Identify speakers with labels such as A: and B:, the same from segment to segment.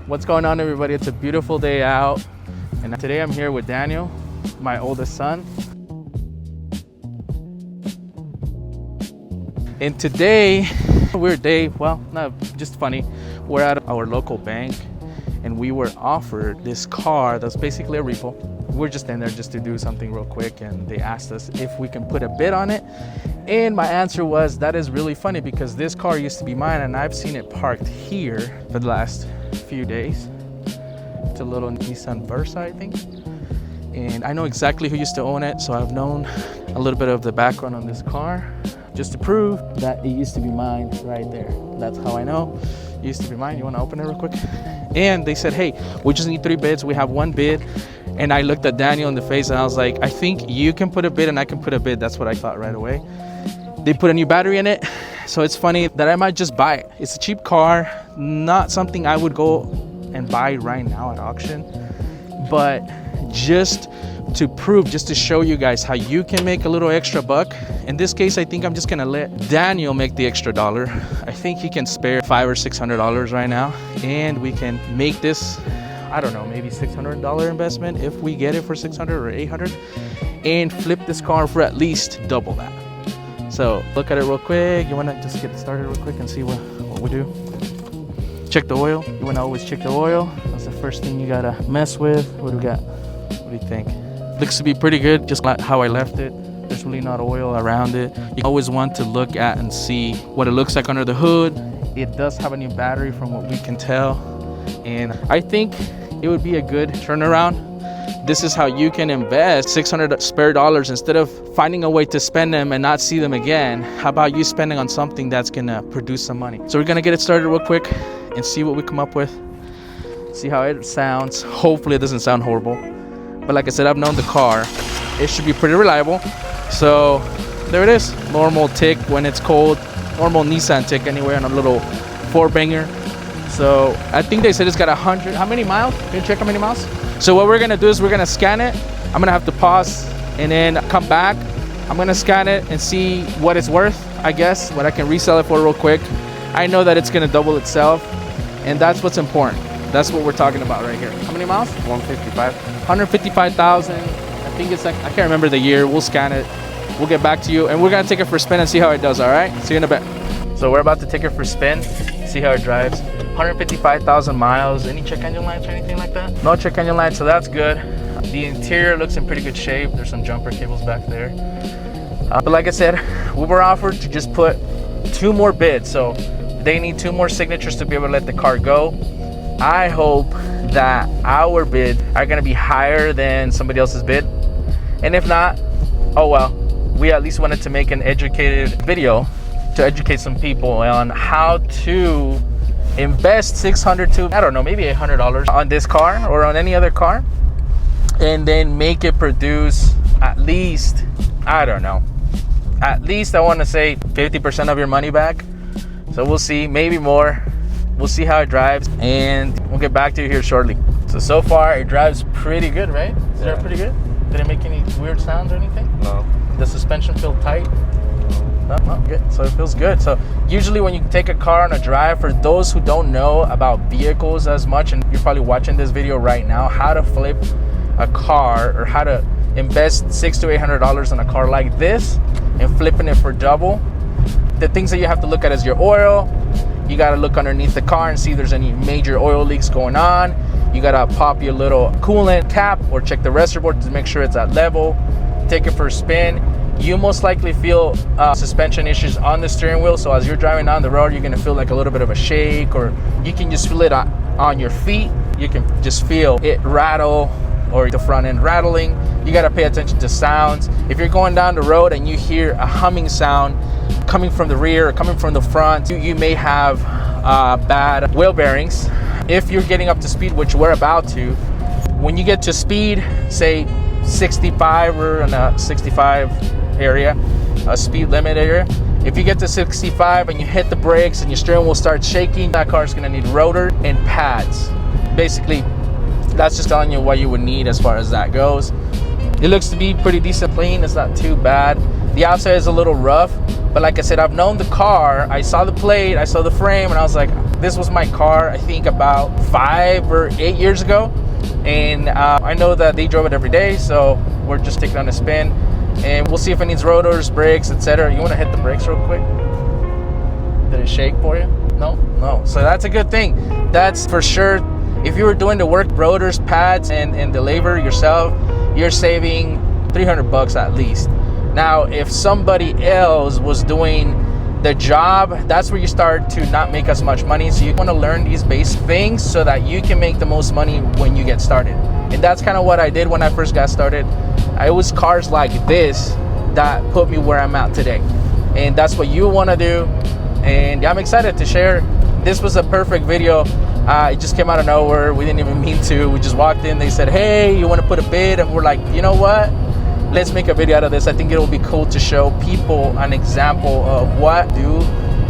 A: What's going on, everybody? It's a beautiful day out, and today I'm here with Daniel, my oldest son. And today just funny, we're at our local bank and we were offered this car that's basically a repo. We're just in there just to do something real quick, and they asked us if we can put a bid on it. And my answer was, that is really funny because this car used to be mine and I've seen it parked here for the last few days. It's a little Nissan Versa, I think. And I know exactly who used to own it, so I've known a little bit of the background on this car just to prove that it used to be mine right there. That's how I know it used to be mine. You want to open it real quick? And they said, hey, we just need 3 bids. We have 1 bid. And I looked at Daniel in the face and I was like, I think you can put a bid and I can put a bid. That's what I thought right away. They put a new battery in it. So it's funny that I might just buy it. It's a cheap car, not something I would go and buy right now at auction, but just to prove, just to show you guys how you can make a little extra buck. In this case, I think I'm just gonna let Daniel make the extra $1. I think he can spare $500 or $600 right now, and we can make this, I don't know, maybe $600 investment if we get it for 600 or 800, and flip this car for at least double that. So look at it real quick. You wanna just get started real quick and see what we do. Check the oil. You wanna always check the oil. That's the first thing you gotta mess with. What do we got? What do you think? Looks to be pretty good, just like how I left it. There's really not oil around it. You always want to look at and see what it looks like under the hood. It does have a new battery from what we can tell. And I think it would be a good turnaround. This is how you can invest $600 spare dollars instead of finding a way to spend them and not see them again. How about you spending on something that's gonna produce some money? So we're gonna get it started real quick and see what we come up with. See how it sounds. Hopefully it doesn't sound horrible. But like I said, I've known the car. It should be pretty reliable. So there it is. Normal tick when it's cold. Normal Nissan tick anyway on a little 4-banger. So I think they said it's got 100. How many miles? Can you check how many miles? So what we're gonna do is we're gonna scan it. I'm gonna have to pause and then come back. I'm gonna scan it and see what it's worth, I guess, what I can resell it for real quick. I know that it's gonna double itself, and that's what's important. That's what we're talking about right here. How many miles?
B: 155.
A: 155,000. I think it's like, I can't remember the year. We'll scan it. We'll get back to you, and we're gonna take it for a spin and see how it does, all right? See you in a bit. So we're about to take it for a spin, see how it drives. 155,000 miles. Any check engine lights or anything like that? No check engine lights, so that's good. The interior looks in pretty good shape. There's some jumper cables back there. But like I said, we were offered to just put 2 more bids. So they need 2 more signatures to be able to let the car go. I hope that our bid are gonna be higher than somebody else's bid. And if not, oh well. We at least wanted to make an educated video to educate some people on how to invest $600 to, I don't know, maybe $800 on this car or on any other car, and then make it produce at least, I don't know, at least I want to say 50% of your money back. So we'll see, maybe more. We'll see how it drives, and we'll get back to you here shortly. So far it drives pretty good, right? Is it pretty good? Did it make any weird sounds or anything?
B: No.
A: The suspension feel tight? No, good. So it feels good. So usually when you take a car on a drive, for those who don't know about vehicles as much, and you're probably watching this video right now, how to flip a car or how to invest $600 to $800 on a car like this and flipping it for double, the things that you have to look at is your oil. You got to look underneath the car and see if there's any major oil leaks going on. You got to pop your little coolant cap or check the reservoir to make sure it's at level. Take it for a spin. You most likely feel suspension issues on the steering wheel. So as you're driving down the road, you're gonna feel like a little bit of a shake, or you can just feel it on your feet. You can just feel it rattle, or the front end rattling. You gotta pay attention to sounds. If you're going down the road and you hear a humming sound coming from the rear or coming from the front, you may have bad wheel bearings. If you're getting up to speed, which we're about to, when you get to speed, say 65 or in a 65 area, a speed limit area, if you get to 65 and you hit the brakes and your steering wheel starts shaking, that car's gonna need rotor and pads. Basically, that's just telling you what you would need as far as that goes. It looks to be pretty decent clean. It's not too bad. The outside is a little rough, but like I said, I've known the car. I saw the plate, I saw the frame, and I was like, This was my car, I think about 5 or 8 years ago. And I know that they drove it every day, so we're just taking it on a spin. And we'll see if it needs rotors, brakes, etc. You want to hit the brakes real quick? Did it shake for you? No? No. So that's a good thing. That's for sure. If you were doing the work, rotors, pads, and the labor yourself, you're saving $300 at least. Now, if somebody else was doing the job, that's where you start to not make as much money. So you want to learn these basic things so that you can make the most money when you get started. And that's kind of what I did when I first got started. It was cars like this that put me where I'm at today. And that's what you want to do. And I'm excited to share. This was a perfect video. It just came out of nowhere. We didn't even mean to. We just walked in. They said, hey, you want to put a bid? And we're like, you know what? Let's make a video out of this. I think it'll be cool to show people an example of what I do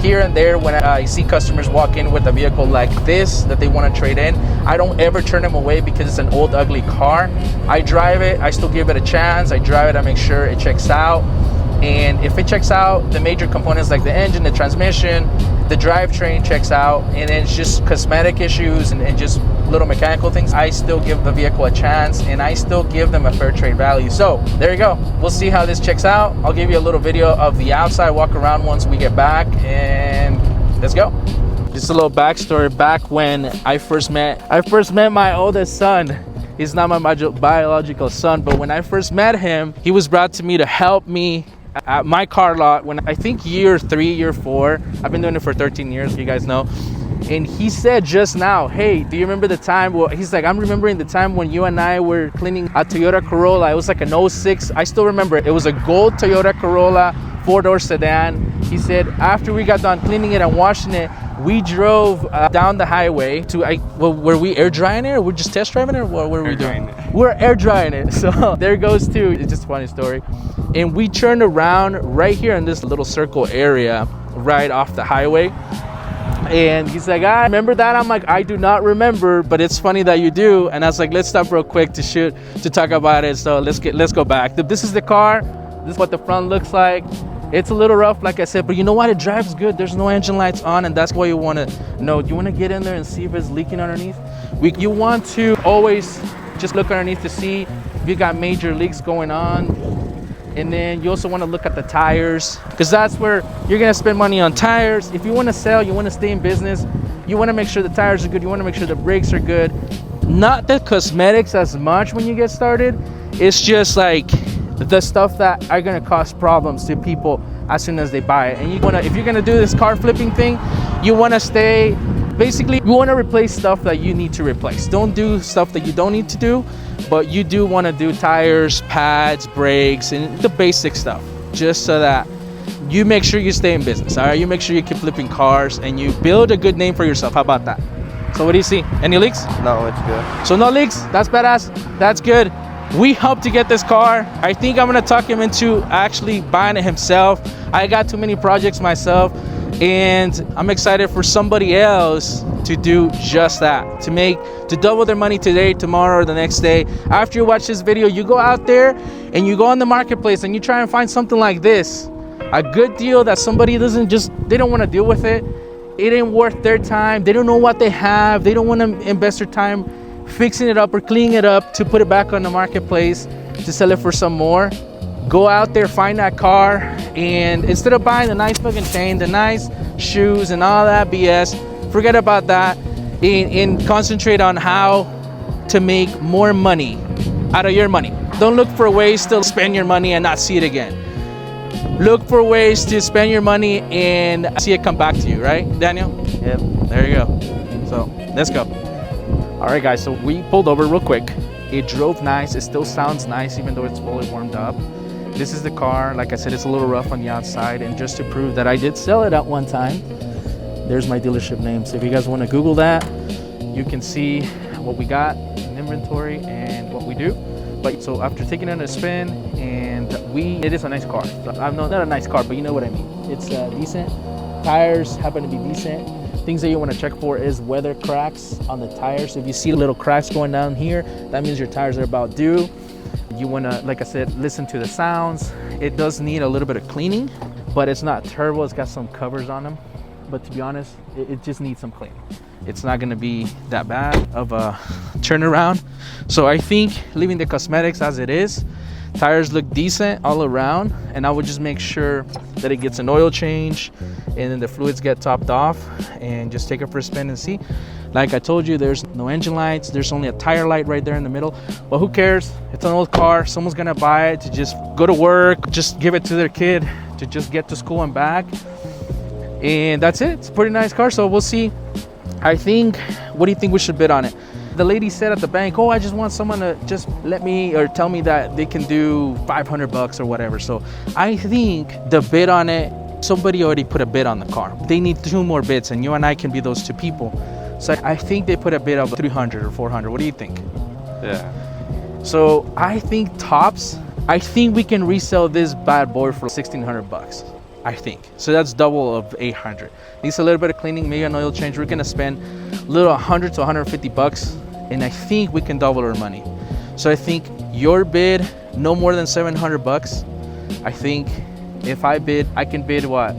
A: here and there when I see customers walk in with a vehicle like this that they want to trade in. I don't ever turn them away because it's an old, ugly car. I drive it. I still give it a chance. I drive it. I make sure it checks out. And if it checks out, the major components like the engine, the transmission, the drivetrain checks out, and it's just cosmetic issues and just little mechanical things, I still give the vehicle a chance and I still give them a fair trade value. So there you go. We'll see how this checks out. I'll give you a little video of the outside walk around once we get back, and let's go. Just a little backstory. Back when I first met my oldest son. He's not my biological son, but when I first met him, he was brought to me to help me at my car lot when I think year 3, year 4. I've been doing it for 13 years, you guys know. And he said just now, hey, do you remember the time? Well, he's like, I'm remembering the time when you and I were cleaning a Toyota Corolla. It was like an 06. I still remember it. It was a gold Toyota Corolla, 4-door sedan. He said after we got done cleaning it and washing it, we drove down the highway to, were we air drying it or we're just test driving it? Or what were we doing? We're air drying it. So there goes too. It's just a funny story. And we turned around right here in this little circle area right off the highway. And he's like, I remember that? I'm like, I do not remember, but it's funny that you do. And I was like, let's stop real quick to talk about it. So let's go back. This is the car. This is what the front looks like. It's a little rough, like I said, but you know what? It drives good. There's no engine lights on, and that's what you want to know. You want to get in there and see if it's leaking underneath. You want to always just look underneath to see if you got major leaks going on. And then you also want to look at the tires, because that's where you're going to spend money on tires. If you want to sell, you want to stay in business, you want to make sure the tires are good. You want to make sure the brakes are good. Not the cosmetics as much when you get started. It's just like the stuff that are going to cause problems to people as soon as they buy it. And you want to, if you're going to do this car flipping thing, you want to stay, basically, you want to replace stuff that you need to replace. Don't do stuff that you don't need to do, but you do want to do tires, pads, brakes, and the basic stuff, just so that you make sure you stay in business. All right, you make sure you keep flipping cars and you build a good name for yourself. How about that? So what do you see? Any leaks?
B: No, it's good.
A: So no leaks. That's badass. That's good. We hope to get this car. I think I'm gonna talk him into actually buying it himself. I got too many projects myself, and I'm excited for somebody else to do just that, to double their money today, tomorrow, or the next day. After you watch this video, you go out there and you go on the marketplace and you try and find something like this, a good deal that somebody they don't want to deal with it. It ain't worth their time. They don't know what they have. They don't want to invest their time fixing it up or cleaning it up to put it back on the marketplace to sell it for some more. Go out there, find that car, and instead of buying the nice fucking chain, the nice shoes and all that BS, forget about that and concentrate on how to make more money out of your money. Don't look for ways to spend your money and not see it again. Look for ways to spend your money and see it come back to you, right, Daniel?
B: Yep.
A: There you go. So let's go. All right, guys, so we pulled over real quick. It drove nice. It still sounds nice, even though it's fully warmed up. This is the car. Like I said, it's a little rough on the outside. And just to prove that I did sell it at one time, there's my dealership name. So if you guys want to Google that, you can see what we got in inventory and what we do. But so after taking it on a spin, and it is a nice car. So I'm not a nice car, but you know what I mean. It's decent. Tires happen to be decent. Things that you want to check for is weather cracks on the tires. So if you see little cracks going down here, that means your tires are about due. You want to, like I said, listen to the sounds. It does need a little bit of cleaning, but it's not turbo. It's got some covers on them. but to be honest, it just needs some cleaning. It's not gonna be that bad of a turnaround. So I think leaving the cosmetics as it is, tires look decent all around, and I would just make sure that it gets an oil change and then the fluids get topped off, and just take it for a spin and see. Like I told you, there's no engine lights, there's only a tire light right there in the middle, but who cares? It's an old car. Someone's gonna buy it to just go to work, just give it to their kid to just get to school and back, and that's it. It's a pretty nice car, so we'll see. I think, what do you think we should bid on it? The lady said at the bank, oh, I just want someone to just let me or tell me that they can do $500 or whatever. So I think the bid on it, somebody already put a bid on the car. They need 2 more bids, and you and I can be those 2 people. So I think they put a bid of 300 or 400. What do you think?
B: Yeah.
A: So I think tops, I think we can resell this bad boy for $1,600. I think. So that's double of 800. Needs a little bit of cleaning, maybe an oil change. We're gonna spend a little 100 to 150 bucks, and I think we can double our money. So I think your bid, no more than 700 bucks. I think if I bid, I can bid what?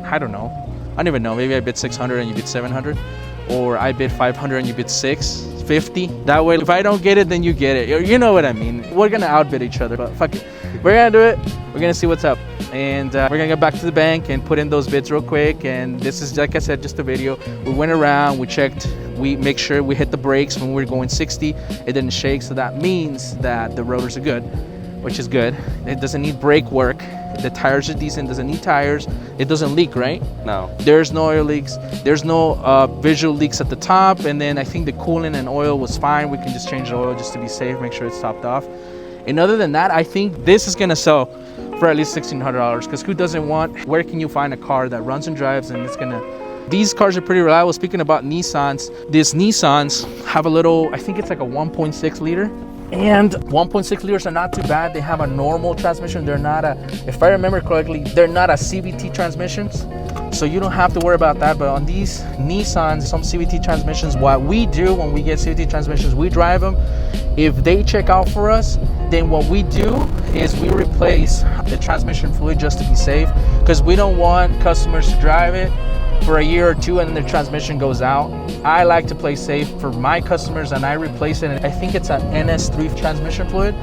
A: I don't know. I don't even know. Maybe I bid 600 and you bid 700, or I bid 500 and you bid 650. That way, if I don't get it, then you get it. You know what I mean? We're gonna outbid each other, but fuck it. We're gonna do it. We're gonna see what's up, and we're gonna get back to the bank and put in those bids real quick. And this is, like I said, just a video. We went around, we checked, we make sure we hit the brakes when we were going 60. It didn't shake, so that means that the rotors are good, which is good. It doesn't need brake work. The tires are decent. Doesn't need tires. It doesn't leak, right?
B: No.
A: There's no oil leaks. There's no visual leaks at the top. And then I think the coolant and oil was fine. We can just change the oil just to be safe, make sure it's topped off. And other than that, I think this is gonna sell for at least $1,600, because who doesn't want, where can you find a car that runs and drives and it's gonna, these cars are pretty reliable. Speaking about Nissans, these Nissans have a little, I think it's like a 1.6 liter. And 1.6 liters are not too bad. They have a normal transmission. They're not a, if I remember correctly, they're not a CVT transmissions. So you don't have to worry about that. But on these Nissans, some CVT transmissions, what we do when we get CVT transmissions, we drive them. If they check out for us, then what we do is we replace the transmission fluid just to be safe, because we don't want customers to drive it for a year or 2 and then the transmission goes out. I like to play safe for my customers, and I replace it. And I think it's an NS3 transmission fluid.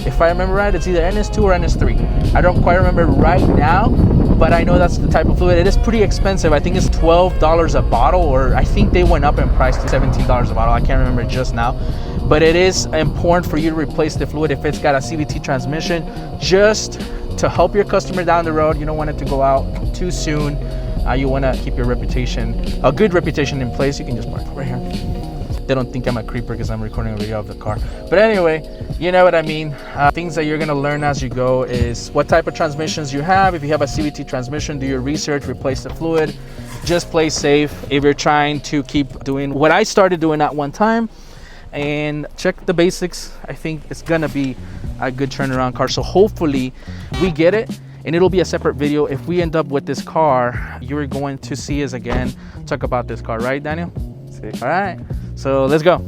A: If I remember right, it's either NS2 or NS3. I don't quite remember right now, but I know that's the type of fluid. It is pretty expensive. I think it's $12 a bottle, or I think they went up in price to $17 a bottle. I can't remember just now. But it is important for you to replace the fluid if it's got a CVT transmission, just to help your customer down the road. You don't want it to go out too soon. You want to keep your reputation, a good reputation, in place. You can just park right here. They don't think I'm a creeper because I'm recording a video of the car. But anyway, you know what I mean. Things that you're going to learn as you go is what type of transmissions you have. If you have a CVT transmission, do your research, replace the fluid. Just play safe if you're trying to keep doing what I started doing at one time. And check the basics. I think it's going to be a good turnaround car. So hopefully we get it. And it'll be a separate video. If we end up with this car, you're going to see us again talk about this car, right, Daniel?
B: See.
A: All right, so let's go.